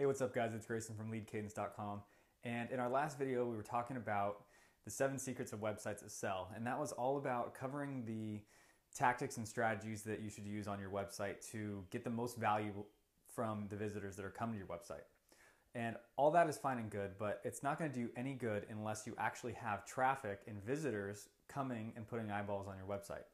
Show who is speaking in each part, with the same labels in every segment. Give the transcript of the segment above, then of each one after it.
Speaker 1: Hey, what's up guys? It's Grayson from leadcadence.com. And in our last video, we were talking about the 7 secrets of websites that sell. And that was all about covering the tactics and strategies that you should use on your website to get the most value from the visitors that are coming to your website. And all that is fine and good, but it's not going to do any good unless you actually have traffic and visitors coming and putting eyeballs on your website.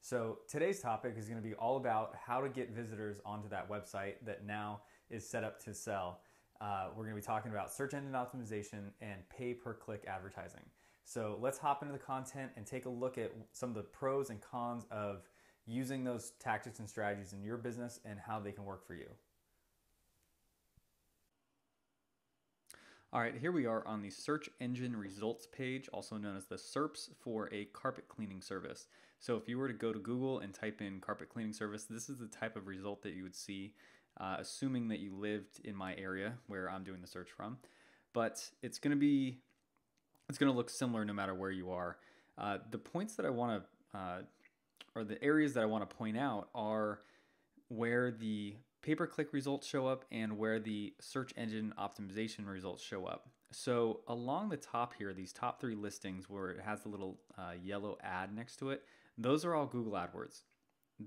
Speaker 1: So today's topic is going to be all about how to get visitors onto that website that now is set up to sell. We're going to be talking about search engine optimization and pay-per-click advertising. So let's hop into the content and take a look at some of the pros and cons of using those tactics and strategies in your business and how they can work for you.
Speaker 2: All right, here we are on the search engine results page, also known as the SERPs for a carpet cleaning service. So if you were to go to Google and type in carpet cleaning service, this is the type of result that you would see, assuming that you lived in my area where I'm doing the search from. But it's going to look similar no matter where you are. The points that I want to, or the areas that I want to point out are where the pay-per-click results show up and where the search engine optimization results show up. So along the top here, these top 3 listings where it has the little yellow ad next to it, those are all Google AdWords.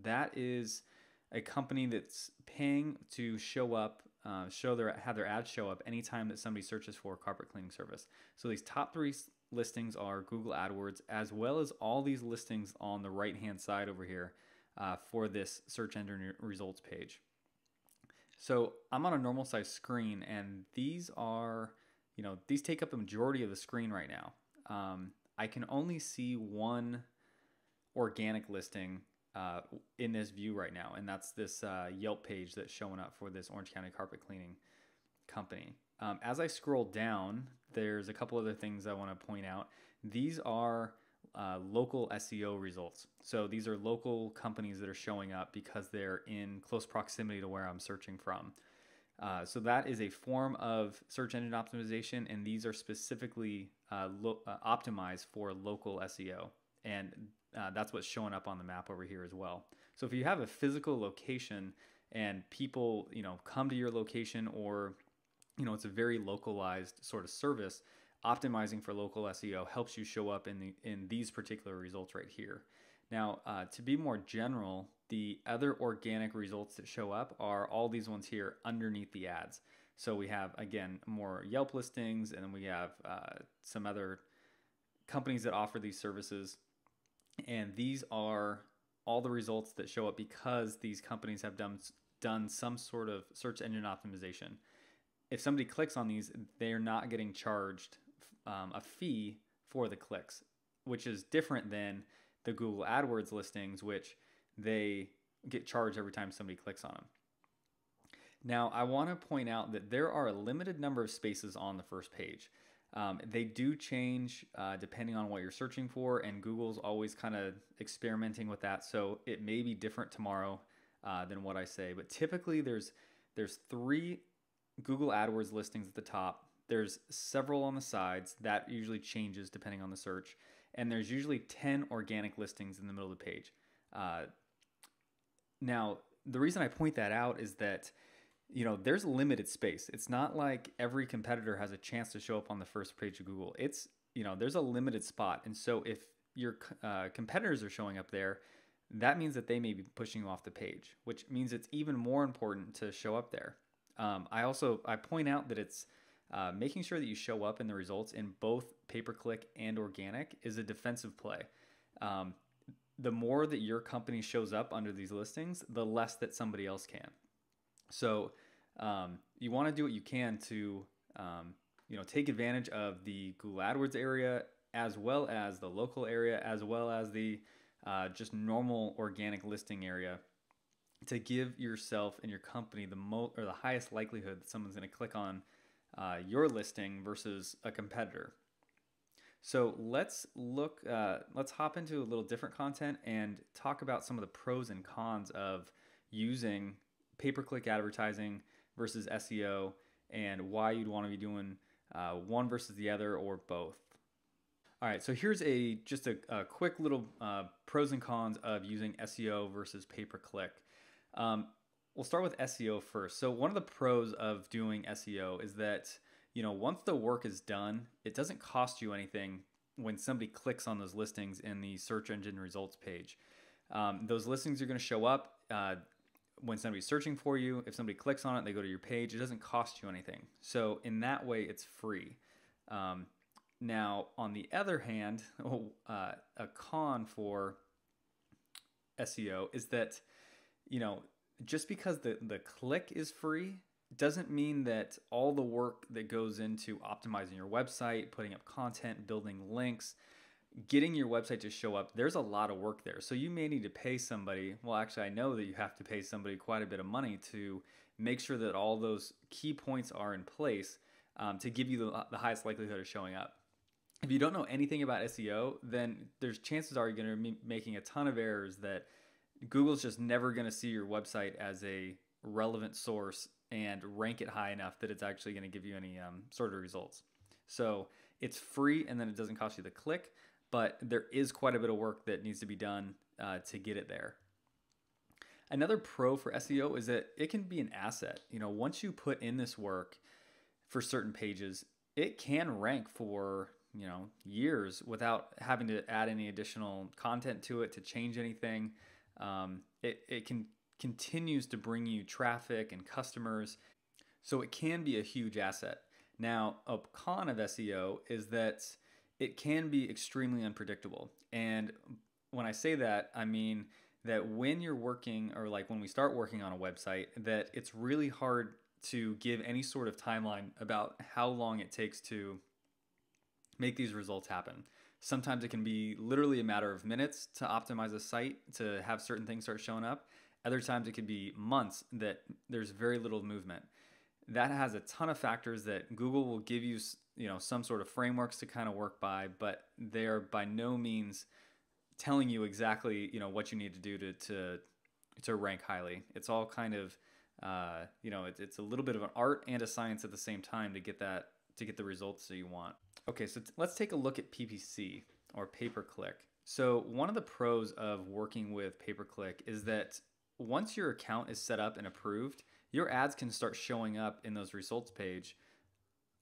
Speaker 2: That is a company that's paying to show up, have their ads show up anytime that somebody searches for a carpet cleaning service. So these top 3 listings are Google AdWords, as well as all these listings on the right-hand side over here for this search engine results page. So I'm on a normal size screen, and these are, these take up the majority of the screen right now. I can only see one organic listing in this view right now, and that's this Yelp page that's showing up for this Orange County carpet cleaning company. As I scroll down, there's a couple other things I want to point out. These are local SEO results. So these are local companies that are showing up because they're in close proximity to where I'm searching from. So that is a form of search engine optimization, and these are specifically optimized for local SEO. And that's what's showing up on the map over here as well. So if you have a physical location and people, come to your location, or, it's a very localized sort of service, optimizing for local SEO helps you show up in these particular results right here. Now, to be more general, the other organic results that show up are all these ones here underneath the ads. So we have, again, more Yelp listings, and then we have some other companies that offer these services. And these are all the results that show up because these companies have done some sort of search engine optimization. If somebody clicks on these, they're not getting charged a fee for the clicks, which is different than the Google AdWords listings, which they get charged every time somebody clicks on them. Now, I want to point out that there are a limited number of spaces on the first page. They do change depending on what you're searching for, and Google's always kind of experimenting with that, so it may be different tomorrow than what I say. But typically, there's 3 Google AdWords listings at the top. There's several on the sides. That usually changes depending on the search. And there's usually 10 organic listings in the middle of the page. Now, the reason I point that out is that, there's limited space. It's not like every competitor has a chance to show up on the first page of Google. It's, there's a limited spot. And so if your competitors are showing up there, that means that they may be pushing you off the page, which means it's even more important to show up there. I point out that it's making sure that you show up in the results in both pay-per-click and organic is a defensive play. The more that your company shows up under these listings, the less that somebody else can. So you want to do what you can to take advantage of the Google AdWords area, as well as the local area, as well as the just normal organic listing area, to give yourself and your company the highest likelihood that someone's going to click on your listing versus a competitor. So let's hop into a little different content and talk about some of the pros and cons of using pay-per-click advertising versus SEO, and why you'd want to be doing one versus the other, or both. All right, so here's just a quick little pros and cons of using SEO versus pay-per-click. We'll start with SEO first. So one of the pros of doing SEO is that, once the work is done, it doesn't cost you anything when somebody clicks on those listings in the search engine results page. Those listings are going to show up when somebody's searching for you. If somebody clicks on it, they go to your page. It doesn't cost you anything. So in that way, it's free. Now, on the other hand, a con for SEO is that, just because the click is free doesn't mean that all the work that goes into optimizing your website, putting up content, building links, getting your website to show up, there's a lot of work there. So you may need to pay somebody. Well, actually, I know that you have to pay somebody quite a bit of money to make sure that all those key points are in place to give you the highest likelihood of showing up. If you don't know anything about SEO, then there's chances are you're going to be making a ton of errors that Google's just never going to see your website as a relevant source and rank it high enough that it's actually going to give you any sort of results. So it's free, and then it doesn't cost you the click, but there is quite a bit of work that needs to be done to get it there. Another pro for SEO is that it can be an asset. Once you put in this work for certain pages, it can rank for years without having to add any additional content to it to change anything. It continues to bring you traffic and customers, so it can be a huge asset. Now, a con of SEO is that it can be extremely unpredictable. And when I say that, I mean that when you're working, or like when we start working on a website, that it's really hard to give any sort of timeline about how long it takes to make these results happen. Sometimes it can be literally a matter of minutes to optimize a site to have certain things start showing up. Other times it could be months that there's very little movement. That has a ton of factors that Google will give you, some sort of frameworks to kind of work by, but they're by no means telling you exactly, what you need to do to rank highly. It's all kind of, it's a little bit of an art and a science at the same time to get the results that you want. Okay, so let's take a look at PPC, or pay-per-click. So one of the pros of working with pay-per-click is that once your account is set up and approved, your ads can start showing up in those results page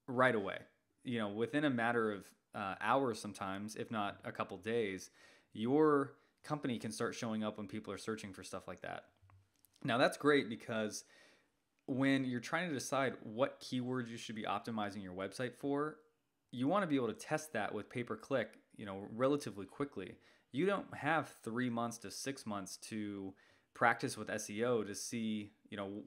Speaker 2: right away. Within a matter of hours sometimes, if not a couple days, your company can start showing up when people are searching for stuff like that. Now that's great because when you're trying to decide what keywords you should be optimizing your website for, you want to be able to test that with pay-per-click, relatively quickly. You don't have 3 months to 6 months to practice with SEO to see,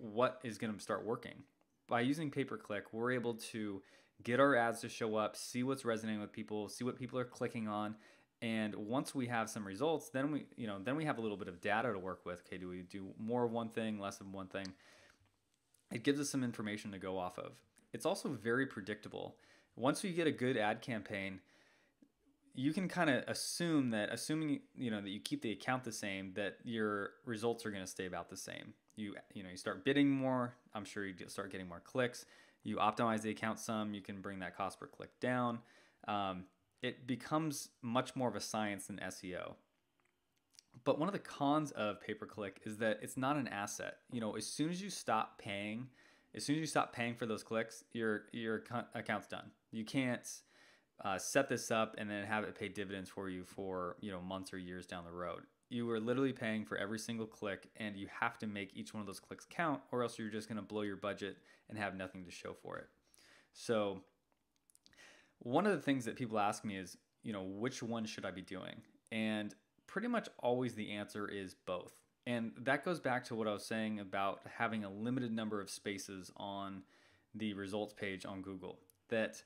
Speaker 2: what is going to start working. By using pay-per-click, we're able to get our ads to show up, see what's resonating with people, see what people are clicking on. And once we have some results, then we have a little bit of data to work with. Okay, do we do more of one thing, less of one thing? It gives us some information to go off of. It's also very predictable. Once we get a good ad campaign, you can kind of assuming that you keep the account the same, that your results are going to stay about the same. You start bidding more, I'm sure you start getting more clicks. You optimize the account some, you can bring that cost per click down. It becomes much more of a science than SEO. But one of the cons of pay-per-click is that it's not an asset. As soon as you stop paying for those clicks, your account's done. You can't set this up and then have it pay dividends for you for months or years down the road. You are literally paying for every single click, and you have to make each one of those clicks count, or else you're just going to blow your budget and have nothing to show for it. So one of the things that people ask me is, which one should I be doing? And pretty much always the answer is both. And that goes back to what I was saying about having a limited number of spaces on the results page on Google, that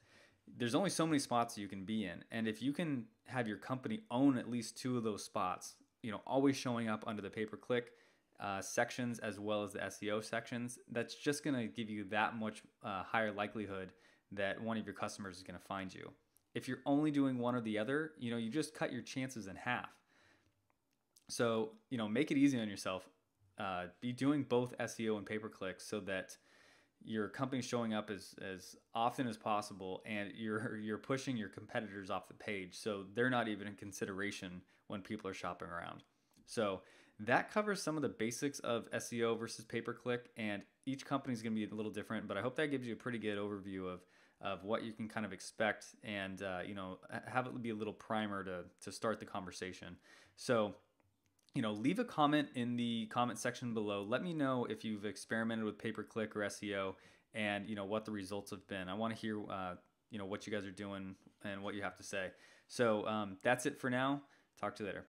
Speaker 2: there's only so many spots you can be in. And if you can have your company own at least 2 of those spots, always showing up under the pay-per-click sections as well as the SEO sections, that's just going to give you that much higher likelihood that one of your customers is going to find you. If you're only doing one or the other, you just cut your chances in half. So, make it easy on yourself. Be doing both SEO and pay-per-click so that your company's showing up as often as possible, and you're pushing your competitors off the page, so they're not even in consideration when people are shopping around. So That covers some of the basics of SEO versus pay-per-click, and each company is going to be a little different, but I hope that gives you a pretty good overview of what you can kind of expect, and have it be a little primer to start the conversation. So, leave a comment in the comment section below. Let me know if you've experimented with pay-per-click or SEO, and what the results have been. I want to hear what you guys are doing and what you have to say. So that's it for now. Talk to you later.